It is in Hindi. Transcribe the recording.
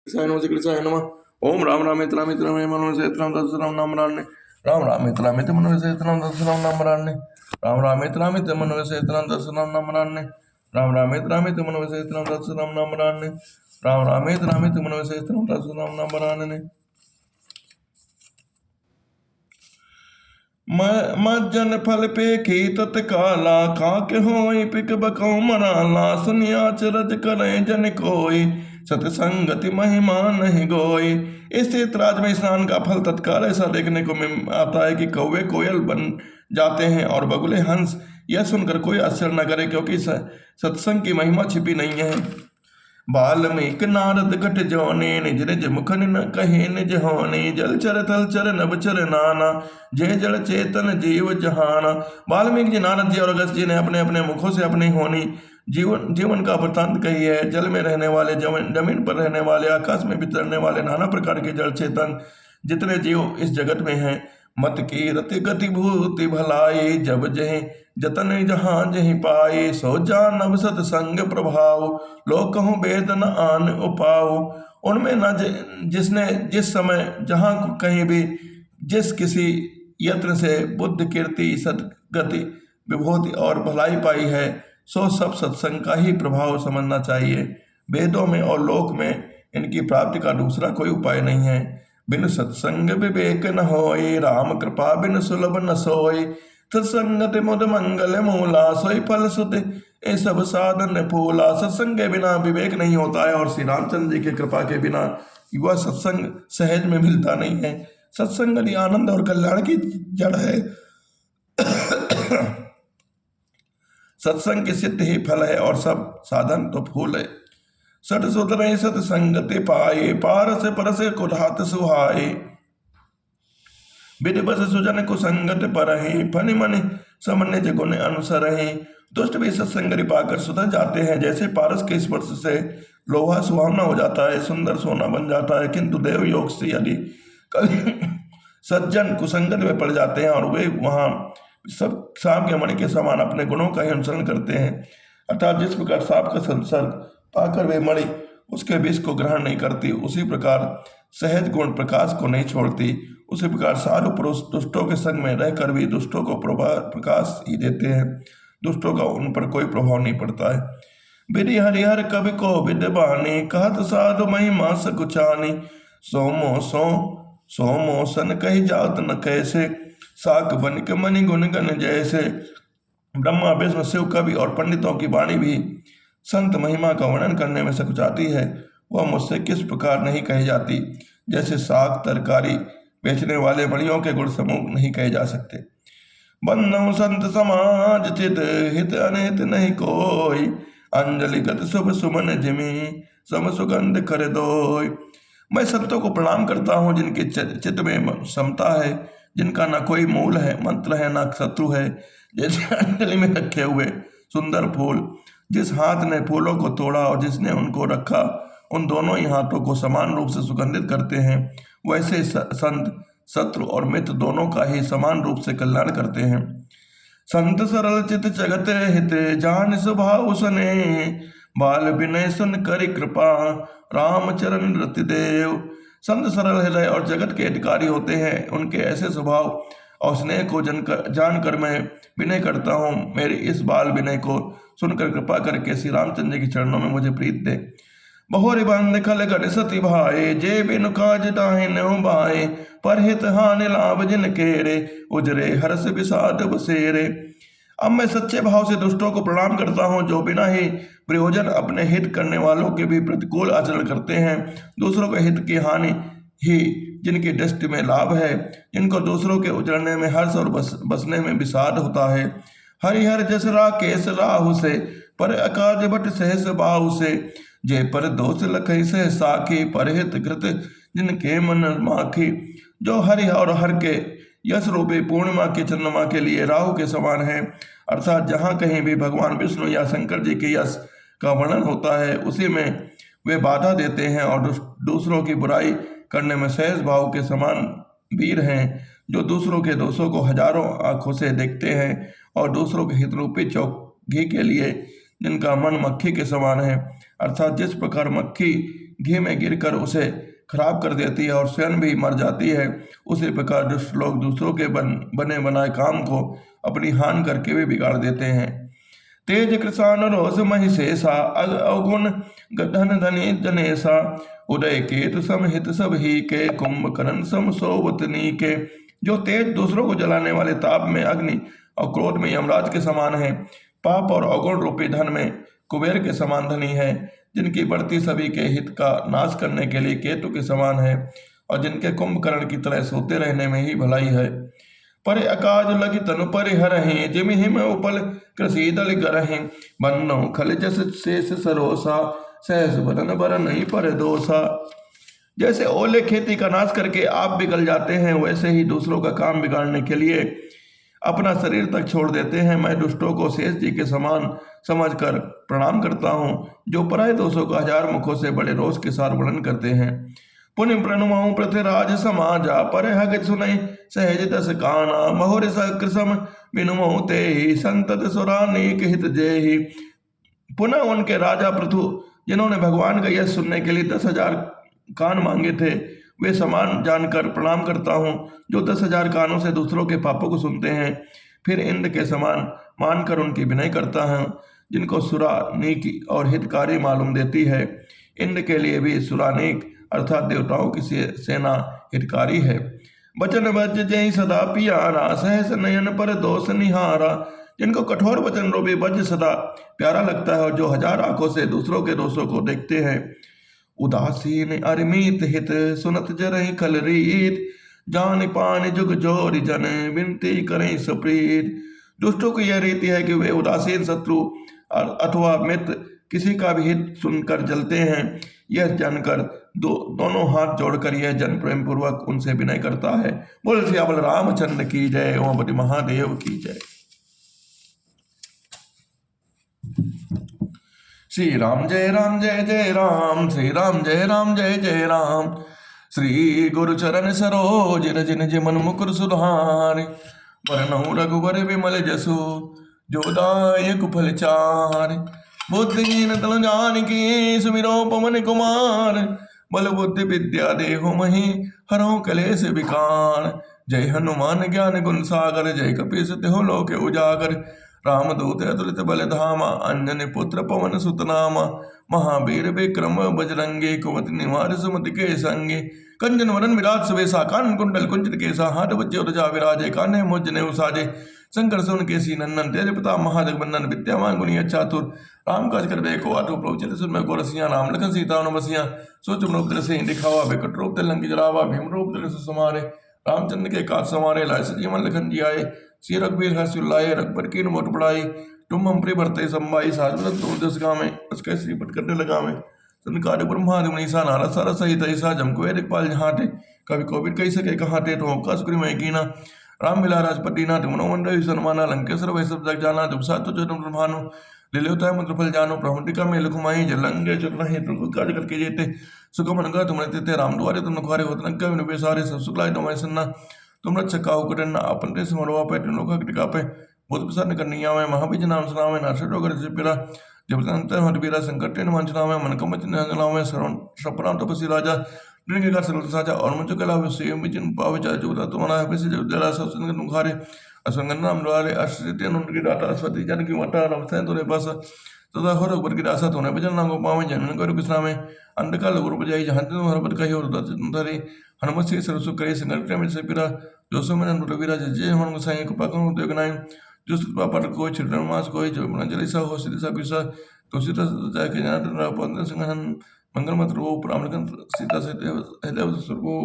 कृष्णाय नमः। ओम राम रामेति रामेति रमे मनोरमे सहस्रनाम सहस्रनाम नामरान्ने। राम रामेति रामेति मनोरमे सहस्रनाम सहस्रनाम नामरान्ने। राम रामेति रामेति मनोरमे सहस्रनाम सहस्रनाम नामरान्ने। राम रामेति रामेति मनोरमे सहस्रनाम सहस्रनाम नामरान्ने। राम रामेति रामेति मनोरमे सहस्रनाम सहस्रनाम नामरान्ने। मज्जन फल पे की तत्काला काके होई पिक बकौ मराला सुनिया चरज करे जन कोई सतसंगति महिमा नहीं गोई। इस तीर्थराज में स्नान का फल तत्काल ऐसा देखने को आता है कि कौवे कोयल बन जाते हैं और बगुले हंस। यह सुनकर कोई आश्चर्य न करे, क्योंकि सत्संग की महिमा छिपी नहीं है। बाल्मीक नारद घट जोने निज निज मुख न कहे निज होने जल चर थल चर नभ चर नाना जय जल चेतन जीव जहाना। वाल्मीकि जी, नारद जी और अगस्त जी ने अपने अपने मुखों से अपनी होनी जीवन का वृतांत कही है। जल में रहने वाले, जमीन पर रहने वाले, आकाश में विचरने वाले नाना प्रकार के जल चेतन जितने जीव इस जगत में हैं। मत की रति गति भूति भलाई जब जहि जतन जहां जहि पाए सो जानब सत्संग प्रभाव लोक कहूँ वेद न आन उपाओ। उनमें न जिसने जिस समय जहां कहीं भी जिस किसी यत्न से बुद्ध कीर्ति सदगति विभूति और भलाई पाई है, सो सब सत्संग का ही प्रभाव समझना चाहिए। वेदों में और लोक में इनकी प्राप्ति का दूसरा कोई उपाय नहीं है। बिन सत्संग विवेक न होय राम कृपा बिन सुलभ न सोय सत्संगति मुद मंगल मूला सोई फल सुत ए सब साधन फूला। सत्संग के बिना विवेक नहीं होता है और श्री रामचंद्र जी की कृपा के बिना वह सत्संग सहज में मिलता नहीं है। सत्संग यदि आनंद और कल्याण की जड़ है। सत्संग की सिद्ध ही फल है और सब साधन तो फूल है। सट सुधरे सत्संगति पाए पारस परस कुधात सुहाए विधिवत सुजन कुसंगत परहि फनि मनि समन्य गुण अनुसरहि। दुष्ट भी सत्संग पाकर सुधर जाते हैं, जैसे पारस के स्पर्श से लोहा सुहावना हो जाता है, सुंदर सोना बन जाता है। किंतु देव योग से यदि कभी सज्जन कुसंगत में पड़ जाते हैं और वे वहां सब सांप के मणि के समान अपने गुणों का ही अनुसरण करते हैं, अर्थात जिस प्रकार सांप का संसर्ग पाकर वे मणि उसके विष को ग्रहण नहीं करती, उसी प्रकार सहज गुण प्रकाश को नहीं छोड़ती, उसी प्रकार साधु पुरुष दुष्टों के संग में रहकर भी दुष्टों को प्रकाश ही देते हैं। दुष्टों का उन पर कोई प्रभाव नहीं पड़ता है। विधि हरिहर कवि को विद्वानी कहत साधु महिमा सकुचानी सोमो सन कही जात न कैसे साक बन के मणि गुण गण जैसे। ब्रह्मा विष्णु शिव कवि और पंडितों की वाणी भी संत महिमा का वर्णन करने में सकुचाती है। वह मुझसे किस प्रकार नहीं कही जाती, जैसे साग तरकारी बेचने वाले मणियों के गुण समूह नहीं कहे जा सकते। बंधु संत समाज चित हित अनित नहीं कोई अंजलि गत शुभ सुमन जिमी सम सुगंध कर दोय। मैं संतों को प्रणाम करता हूँ जिनके चित्त में समता है, जिनका ना कोई मूल है, मंत्र है, ना शत्रु है। जैसे अंजलि में रखे हुए सुंदर फूल, जिस हाथ ने फूलों को तोड़ा और जिसने उनको रखा, उन दोनों ही हाथों को समान रूप से सुगंधित करते हैं, वैसे संत शत्रु और मित्र दोनों का ही समान रूप से कल्याण करते हैं। संत सरल चित जगत हित जान स्वभाव सने बाल विनय सुन करि कृपा राम चरण रति देव। संत सरल हृदय और जगत के अधिकारी होते हैं, उनके ऐसे स्वभाव और स्नेह को जानकर मैं विनय करता हूँ। मेरे इस बाल विनय को सुनकर कृपा करके श्री रामचंद्र के चरणों में मुझे प्रीत दे। बहुरी बंद खल गण सती भाए जे बिनु काज ताहि न्यों बाए पर हित हानि लाभ जिन केरे उजरे हर्ष विषाद बसेरे। अब मैं सच्चे भाव से दुष्टों को प्रणाम करता हूँ, जो बिना ही प्रयोजन अपने हित करने वालों के भी प्रतिकूल आचरण करते हैं। दूसरों के हित की हानि ही जिनकी दृष्टि में लाभ है, जिनको दूसरों के उजड़ने में हर्ष और बसने में विषाद होता है। हरिहर जस राकेश राहु से पर अकाज बट सहस बाहु से जे पर दोष लखई से साखी परहित कृत जिनके मन माखी। जो हरि और हर के यश रूपी पूर्णिमा के चंद्रमा के लिए राहु के समान है, अर्थात जहाँ कहीं भी भगवान विष्णु या शंकर जी के यश का वर्णन होता है, उसी में वे बाधा देते हैं और दूसरों की बुराई करने में सहज भाव के समान वीर हैं, जो दूसरों के दोषों को हजारों आंखों से देखते हैं और दूसरों के हित रूपी चौकी के लिए जिनका मन मक्खी के समान है, अर्थात जिस प्रकार मक्खी घी में गिरकर उसे खराब कर देती है और स्वयं भी मर जाती है, उसी प्रकार दुष्ट लोग दूसरों के बने बनाए काम को अपनी हानि करके भी बिगाड़ देते हैं। तेज कृषान रोष महिषेषा अवगुण धन धनी जनेसा उदय केतु समहित सब ही के कुंभकर्ण सम सोवतनी के। जो तेज दूसरों को जलाने वाले ताप में अग्नि और क्रोध में यमराज के समान है, पाप और अवगुण रूपी धन में कुबेर के समान धनी है, जिनकी बढ़ती सभी के हित का नाश करने के लिए केतु के समान है और जिनके कुंभकर्ण की तरह सोते रहने में ही भलाई है। पर अकाज लगी तनु परिहरहि जिम हिम उपल कृषि दल गरहि बन्नो खल जस शेष सरोसा सहस बदन बर नहीं पर दोषा। जैसे ओले खेती का नाश करके आप बिगल जाते हैं, वैसे ही दूसरों का काम बिगाड़ने के लिए अपना शरीर तक छोड़ देते हैं। मैं दुष्टों को शेष जी के समान समझकर प्रणाम करता हूँ, जो पराय दोषों का 1000 मुखों से बड़े रोष के साथ वर्णन करते हैं। पुण्य प्रणुमाऊं पृथ्वीराज समाजा पर हग सुनई सहज दस काना महुर सकृसम बिनुमऊ ते ही संतत सुरानीक हित जेहि। पुनः उनके राजा पृथु, जिन्होंने भगवान का यह सुनने के लिए 10,000 कान मांगे थे, वे समान जानकर प्रणाम करता हूँ, जो 10,000 कानों से दूसरों के पापों को सुनते हैं। फिर इंद्र के समान मानकर उनकी विनय करता हूँ, जिनको सुरानीक और हितकारी मालूम देती है। इंद्र के लिए भी सुरानीक अर्थात देवताओं की सेना हितकारी है। वचन वज्र जय सदा पियारा सहस नयन पर दोष निहारा। जिनको कठोर वचन रूपी वज्र सदा प्यारा लगता है और जो 1000 आंखों से दूसरों के दोषों को देखते हैं। उदासीन अरिमीत हित सुनत जरहि खल रीत जान पान जुग जोर जन विनती करें सप्रीत। दुष्टों की यह रीति है कि वे उदासीन शत्रु अथवा मित्र किसी का भी हित सुनकर जलते हैं। यह जानकर दोनों हाथ जोड़कर यह जन प्रेम पूर्वक उनसे विनय करता है। बोल सियावल रामचंद्र की जय, उमापति महादेव की जय। श्री राम जय जय राम, श्री राम जय जय राम। श्री गुरु चरण सरोज रज निज मन मुकुर सुधारि वरनहुँ रघुवर विमल जसु जो दायक फल चारि। बुद्धिहीन तनु जानिके सुमिरो पवन कुमार बल बुद्धि विद्या देहु महि हरहु कलेश विकार। जय हनुमान ज्ञान गुण सागर जय कपीस तिहुँ लोक उजागर। रामदूत अतुलित बल धामा अंजनी पुत्र पवन सुत नामा। महावीर विक्रम बजरंगी कुमति निवार सुमति के संगी। कंचन वरन विराट सुबेसा कान कुंडल कुंचित केसा हाथ वज्र ध्वजा विराजे कान्हे मोज जनेऊ साजे। शंकर सुवन केसी नंदन तेज प्रताप महाजगवंदन विद्यावान गुणी चातुर। राम काज करबे को आतुर प्रभु चित सुन में को रसिया। राम लखन सीता बसिया सोच रूप दृश्य दिखावा। विकट रूप लंकी जरावा भीम रूप दृश्य समारे। रामचंद्र के काज संवारे लाए सजीवन लखन जी आए। श्री रघुवीर हर्ष लाए रघुबर कीन मोट बढ़ाई। तुम हम प्रिय भरते संभाई साजन तुम दस गावे। उसके श्रीपट करने लगावे संकार ब्रह्मादि मनीषा नारद सारा सहित ऐसा जमको दिखपाल जहाटे। कवि कोविद कही सके कहाटे तो का सुग्री मैं कीना। राम मिला राजपति ना तुम मंडल सन्माना लंकेश्वर वै सब जग जाना। दुपसा तो जो तुम भानु लिलोता मंत्र फल जानो। ब्रह्मटिका में लुकुमाई जलंगे चुनाही कार्य करके जेते सुगम नगर तुम रहते राम द्वारे तुम नुखारे होत नंका विनुपे सारे सब सुखलाय तुम्हारे सन्ना। तुम रक्षक काहू कटन अपन ते समरवा पे लोका टिका पे बहुत प्रसन्न करनिया में महाबीज नाम सुनावे में नाश रोगर सिपिरा। जब अंतर हट बीरा संकट मंचना में मन कमच नगला में श्रवण सपराम तपसी राजा ड्रिंग का संगत साजा और मुझ कला विषय में जिन पावे चाहे जो तुम्हारा है पैसे जब जरा सब सुन नुखारे असंगन नाम द्वारे आश्रित उनकी दाता स्वती जन की मटा रमसैन तोने पास तथा हर ऊपर की दासा तोने भजन नाम को पावे जनन करो किसना में अंधकाल गुरु बजाई जहां तुम हर पद कही और धरे हनुमत से सरसु करे संकट में से पिरा जो सो में रविराज जय हनुमान गोसाई को पाकन उद्योग नाय जो पर कोई छिड़न मास कोई जो मंजलि सा हो सिद्धि सा कुसा तुलसीदास जाय के जान पंद्रह संगन मंगल मत रूप रामलखन सीता से हृदय सुरगो